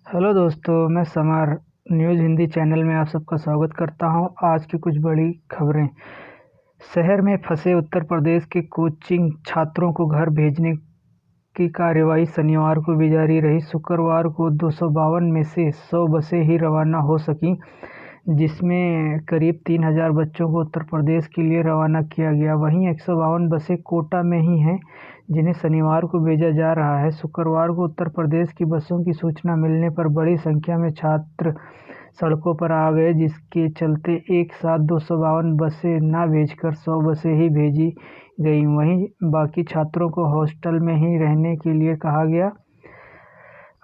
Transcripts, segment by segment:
Hello दोस्तों, मैं समार न्यूज़ हिंदी चैनल में आप सबका स्वागत करता हूं। आज की कुछ बड़ी खबरें। शहर में फंसे उत्तर प्रदेश के कोचिंग छात्रों को घर भेजने की कार्यवाही शनिवार को भी जारी रही। शुक्रवार को 252 में से 100 बसें ही रवाना हो सकीं, जिसमें करीब 3000 बच्चों को उत्तर प्रदेश के लिए रवाना किया गया। वहीं 152 बसें कोटा में ही हैं, जिन्हें शनिवार को भेजा जा रहा है। शुक्रवार को उत्तर प्रदेश की बसों की सूचना मिलने पर बड़ी संख्या में छात्र सड़कों पर आ गए, जिसके चलते एक साथ 252 बसें न भेजकर 100 बसें ही भेजी गई। वहीं बाकी छात्रों को हॉस्टल में ही रहने के लिए कहा गया।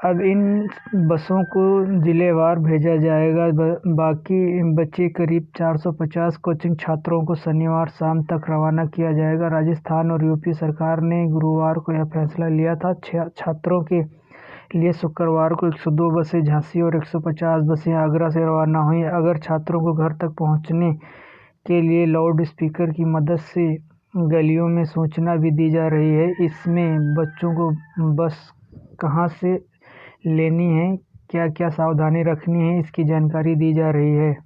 अब इन बसों को जिलेवार भेजा जाएगा। बाकी बचे करीब 450 कोचिंग छात्रों को शनिवार शाम तक रवाना किया जाएगा। राजस्थान और यूपी सरकार ने गुरुवार को यह फैसला लिया था। छात्रों के लिए शुक्रवार को 102 बसें झांसी और 150 बसें आगरा से रवाना हुई। अगर छात्रों को घर तक पहुंचने के लिए लाउड स्पीकर की मदद से गलियों में सूचना भी दी जा रही है। इसमें बच्चों को बस कहां से लेनी है, क्या क्या सावधानी रखनी है, इसकी जानकारी दी जा रही है।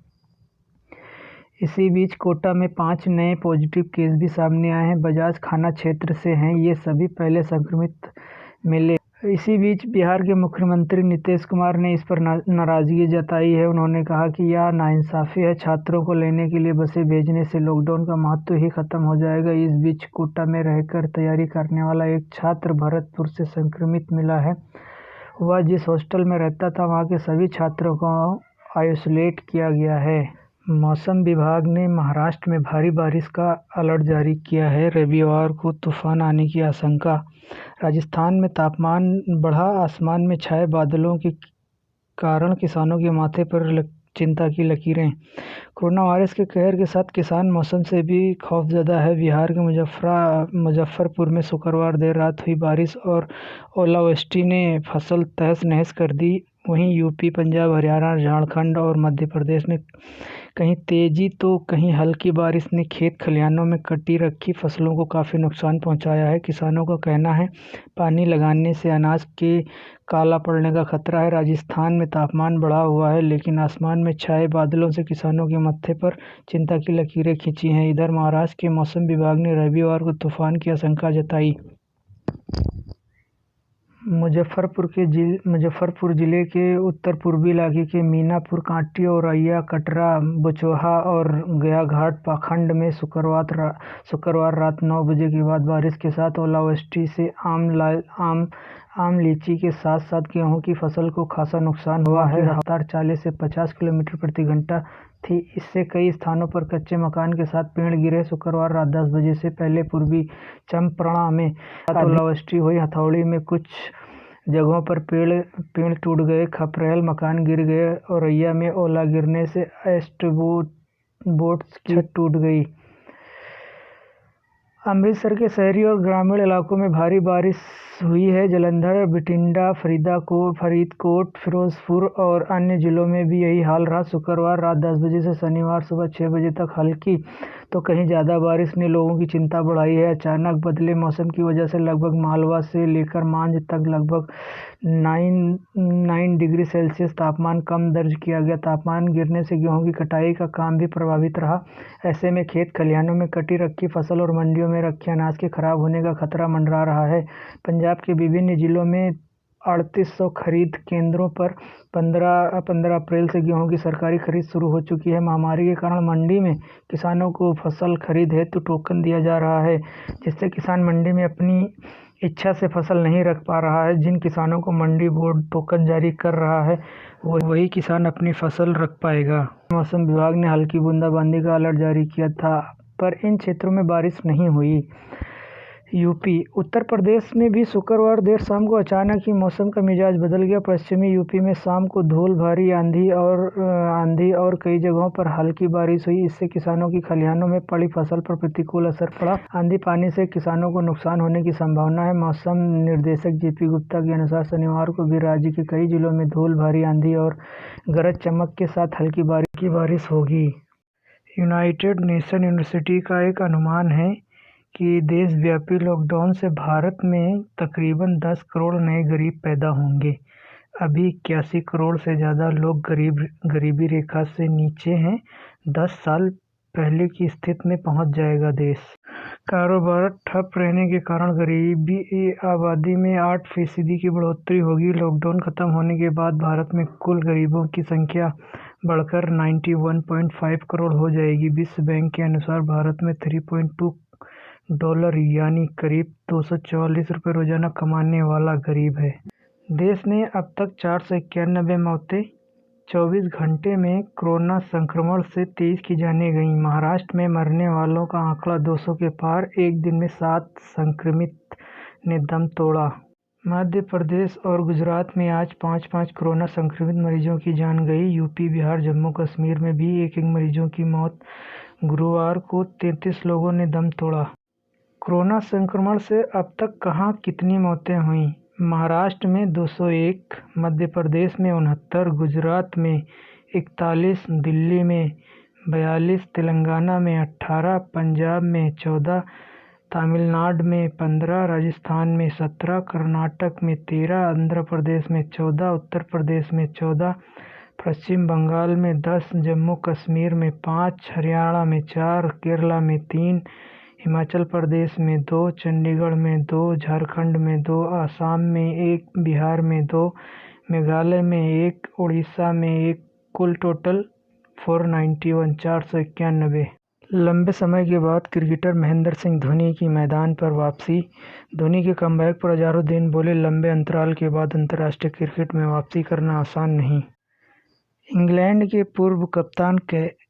इसी बीच कोटा में 5 नए पॉजिटिव केस भी सामने आए हैं। बजाज थाना क्षेत्र से हैं। ये सभी पहले संक्रमित मिले। इसी बीच बिहार के मुख्यमंत्री नीतीश कुमार ने इस पर नाराजगी जताई है। उन्होंने कहा कि यह नाइंसाफी है। छात्रों को लेने के लिए बसें भेजने से लॉकडाउन का महत्व ही खत्म हो जाएगा। इस बीच कोटा में रहकर तैयारी करने वाला एक छात्र भरतपुर से संक्रमित मिला है। वह जिस हॉस्टल में रहता था, वहां के सभी छात्रों को आइसोलेट किया गया है। मौसम विभाग ने महाराष्ट्र में भारी बारिश का अलर्ट जारी किया है। रविवार को तूफान आने की आशंका। राजस्थान में तापमान बढ़ा। आसमान में छाए बादलों के कारण किसानों के माथे पर चिंता की लकीरें। कोरोना वायरस के कहर के साथ किसान मौसम से भी खौफजदा है। बिहार के मुजफ्फरपुर में शुक्रवार देर रात हुई बारिश और ओलावृष्टि ने फसल तहस नहस कर दी। वहीं यूपी, पंजाब, हरियाणा, झारखंड और मध्य प्रदेश में कहीं तेजी तो कहीं हल्की बारिश ने खेत खलिहानों में कटी रखी फसलों को काफ़ी नुकसान पहुंचाया है। किसानों का कहना है पानी लगाने से अनाज के काला पड़ने का खतरा है। राजस्थान में तापमान बढ़ा हुआ है, लेकिन आसमान में छाए बादलों से किसानों के मत्थे पर चिंता की लकीरें खींची हैं। इधर महाराष्ट्र के मौसम विभाग ने रविवार को तूफान की आशंका जताई। मुजफ्फरपुर जिले के उत्तर पूर्वी इलाके के मीनापुर, कांटी, औरैया, कटरा, बुचोहा और गया घाट पाखंड में शुक्रवार रात 9 बजे के बाद बारिश के साथ ओलावृष्टि से आम लीची के साथ साथ गेहूं की फसल को खासा नुकसान हुआ है। रफ्तार 40 से 50 किलोमीटर प्रति घंटा थी। इससे कई स्थानों पर कच्चे मकान के साथ पेड़ गिरे। शुक्रवार रात 10 बजे से पहले पूर्वी चंपारण में ओलावृष्टि हुई। हथौड़ी में कुछ जगहों पर पेड़ टूट गए, खपरेल मकान गिर गए। औरैया में ओला गिरने से बोट्स की छत टूट गई। अमृतसर के शहरी और ग्रामीण इलाकों में भारी बारिश हुई है। जालंधर, बठिंडा, फरीदकोट, फिरोजपुर और अन्य जिलों में भी यही हाल रहा। शुक्रवार रात 10 बजे से शनिवार सुबह 6 बजे तक हल्की तो कहीं ज़्यादा बारिश ने लोगों की चिंता बढ़ाई है। अचानक बदले मौसम की वजह से लगभग मालवा से लेकर मांझ तक लगभग 9 डिग्री सेल्सियस तापमान कम दर्ज किया गया। तापमान गिरने से गेहूं की कटाई का काम भी प्रभावित रहा। ऐसे में खेत खलिहानों में कटी रखी फसल और मंडियों में रखे अनाज के खराब होने का खतरा मंडरा रहा है। पंजाब के विभिन्न जिलों में 3800 खरीद केंद्रों पर 15 अप्रैल से गेहूं की सरकारी खरीद शुरू हो चुकी है। महामारी के कारण मंडी में किसानों को फसल खरीद हेतु टोकन दिया जा रहा है, जिससे किसान मंडी में अपनी इच्छा से फसल नहीं रख पा रहा है। जिन किसानों को मंडी बोर्ड टोकन जारी कर रहा है, वही किसान अपनी फसल रख पाएगा। मौसम विभाग ने हल्की बूंदाबांदी का अलर्ट जारी किया था, पर इन क्षेत्रों में बारिश नहीं हुई। यूपी, उत्तर प्रदेश में भी शुक्रवार देर शाम को अचानक ही मौसम का मिजाज बदल गया। पश्चिमी यूपी में शाम को धूल भारी आंधी और कई जगहों पर हल्की बारिश हुई। इससे किसानों की खलिहानों में पड़ी फसल पर प्रतिकूल असर पड़ा। आंधी पानी से किसानों को नुकसान होने की संभावना है। मौसम निर्देशक जेपी गुप्ता के अनुसार शनिवार को भी राज्य के कई जिलों में धूल भारी आंधी और गरज चमक के साथ हल्की बारिश होगी। यूनाइटेड नेशन यूनिवर्सिटी का एक अनुमान है कि देशव्यापी लॉकडाउन से भारत में तकरीबन 10 करोड़ नए गरीब पैदा होंगे। अभी 81 करोड़ से ज़्यादा लोग गरीबी रेखा से नीचे हैं। 10 साल पहले की स्थिति में पहुंच जाएगा देश। कारोबार ठप रहने के कारण गरीबी आबादी में 8% की बढ़ोतरी होगी। लॉकडाउन खत्म होने के बाद भारत में कुल गरीबों की संख्या बढ़कर 91.5 करोड़ हो जाएगी। विश्व बैंक के अनुसार भारत में $3.2 यानी करीब 244 रुपये रोजाना कमाने वाला गरीब है। देश में अब तक 491 मौतें 24 घंटे में कोरोना संक्रमण से 23 की जाने गई। महाराष्ट्र में मरने वालों का आंकड़ा 200 के पार। एक दिन में 7 संक्रमित ने दम तोड़ा। मध्य प्रदेश और गुजरात में आज 5-5 कोरोना संक्रमित मरीजों की जान गई। यूपी, बिहार, जम्मू कश्मीर में भी एक मरीजों की मौत। गुरुवार को 33 लोगों ने दम तोड़ा। कोरोना संक्रमण से अब तक कहां कितनी मौतें हुई? महाराष्ट्र में 201, मध्य प्रदेश में 69, गुजरात में 41, दिल्ली में 42, तेलंगाना में 18, पंजाब में 14, तमिलनाडु में 15, राजस्थान में 17, कर्नाटक में 13, आंध्र प्रदेश में 14, उत्तर प्रदेश में 14, पश्चिम बंगाल में 10, जम्मू कश्मीर में 5, हरियाणा में 4, केरला में 3, हिमाचल प्रदेश में 2, चंडीगढ़ में 2, झारखंड में 2, आसाम में 1, बिहार में 2, मेघालय में 1, उड़ीसा में 1, कुल टोटल 491। लंबे समय के बाद क्रिकेटर महेंद्र सिंह धोनी की मैदान पर वापसी। धोनी के कमबैक पर हजारों दिन बोले, लंबे अंतराल के बाद अंतर्राष्ट्रीय क्रिकेट में वापसी करना आसान नहीं। इंग्लैंड के पूर्व कप्तान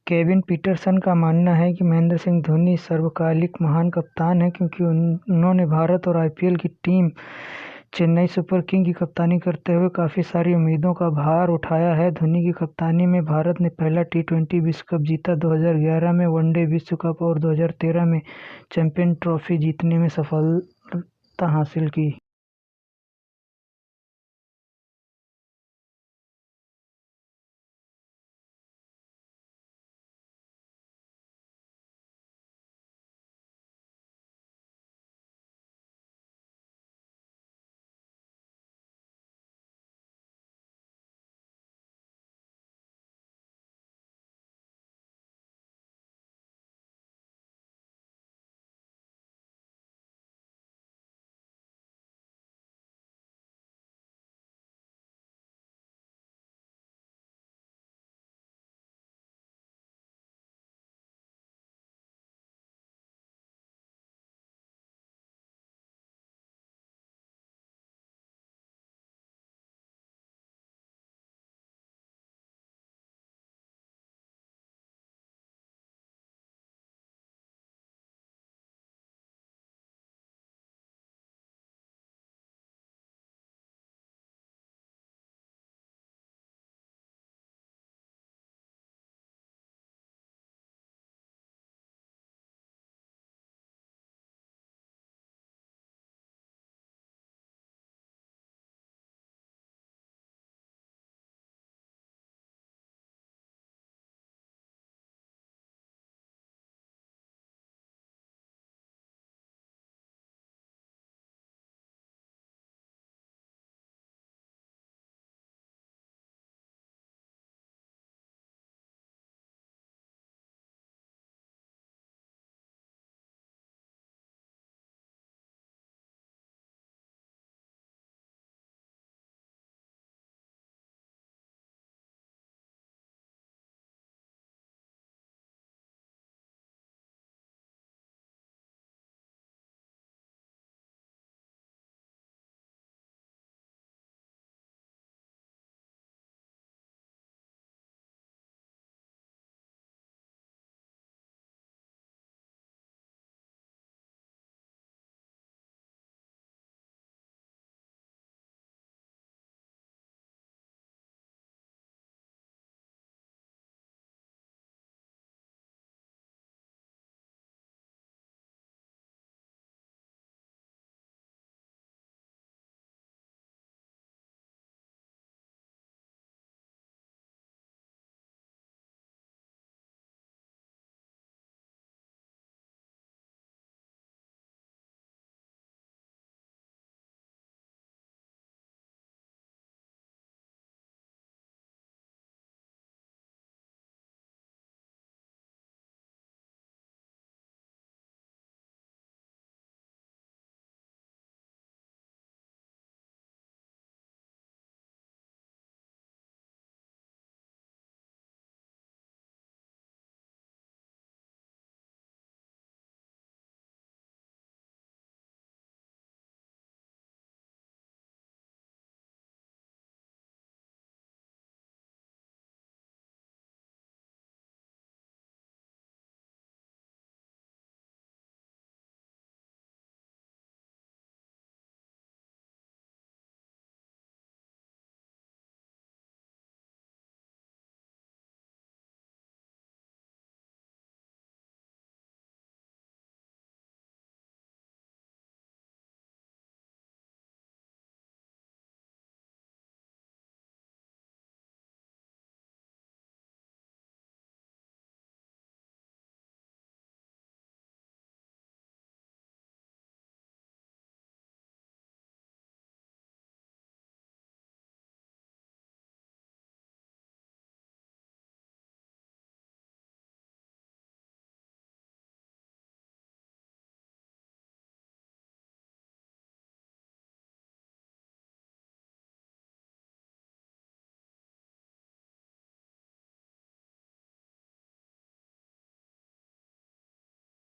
केविन पीटरसन का मानना है कि महेंद्र सिंह धोनी सर्वकालिक महान कप्तान हैं, क्योंकि उन्होंने भारत और आईपीएल की टीम चेन्नई सुपर किंग की कप्तानी करते हुए काफ़ी सारी उम्मीदों का भार उठाया है। धोनी की कप्तानी में भारत ने पहला T20 विश्व कप जीता, 2011 में वनडे विश्व कप और 2013 में चैंपियंस ट्रॉफी जीतने में सफलता हासिल की।